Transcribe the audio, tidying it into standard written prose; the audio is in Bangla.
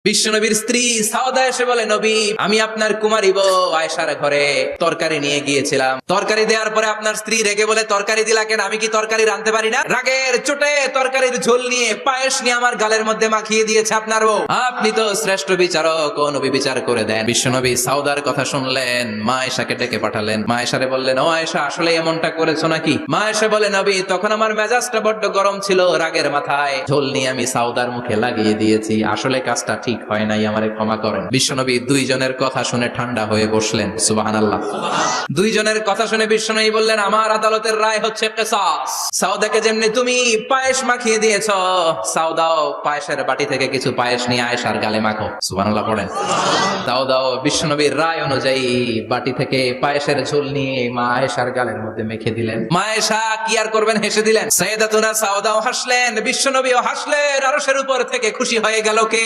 বিশ্বনবীর স্ত্রী সাউদা এসে বলে, নবী, আমি আপনার কুমারী বউ আয়েশার ঘরে তরকারি নিয়ে গিয়েছিলাম। তরকারি দেওয়ার পরে আপনার স্ত্রী রেগে বলে, তরকারি দিলা কেন? আমি কি তরকারি রাঁধতে পারি না? রাগের চোটে তরকারির ঝোল নিয়ে পায়েস নিয়ে আমার গালের মধ্যে মাখিয়ে দিয়েছে আপনার বউ। আপনি তো শ্রেষ্ঠ বিচারক, ও নবী বিচার করে দেন। বিশ্বনবী সাউদার কথা শুনলেন, মা আয়েশাকে ডেকে পাঠালেন। মা আয়েশারে বললেন, ও আয়েশা, আসলে এমনটা করেছো নাকি? মা আয়েশা বলে, নবী, তখন আমার মেজাজটা বড্ড গরম ছিল, রাগের মাথায় ঝোল নিয়ে আমি সাউদার মুখে লাগিয়ে দিয়েছি। আসলে কাজটা ঠিক হয় নাই, আমারে ক্ষমা করেন। বিশ্বনবী দুইজনের কথা শুনে ঠান্ডা হয়ে বসলেন। সুবহানাল্লাহ। দুইজনের কথা শুনে বিশ্বনবী বললেন, আমার আদালতের রায় হচ্ছে কিসাস। সাউদাকে যেমনি তুমি পায়েস মাখিয়ে দিয়েছো, সাউদাও পায়েসের বাটি থেকে কিছু পায়েস নিয়ে আয়েশার গালে মাখো। সুবহানাল্লাহ পড়েন। সাউদাও বিশ্বনবীর রায় অনুযায়ী বাটি থেকে পায়েসের ঝোল নিয়ে মা আয়েশার গালের মধ্যে মেখে দিলেন। মা আয়েশা কি আর করবেন, হেসে দিলেন। সাইয়েদাতুনা সাউদাও হাসলেন, বিশ্বনবীও হাসলেন। আরশের উপর থেকে খুশি হয়ে গেল কে?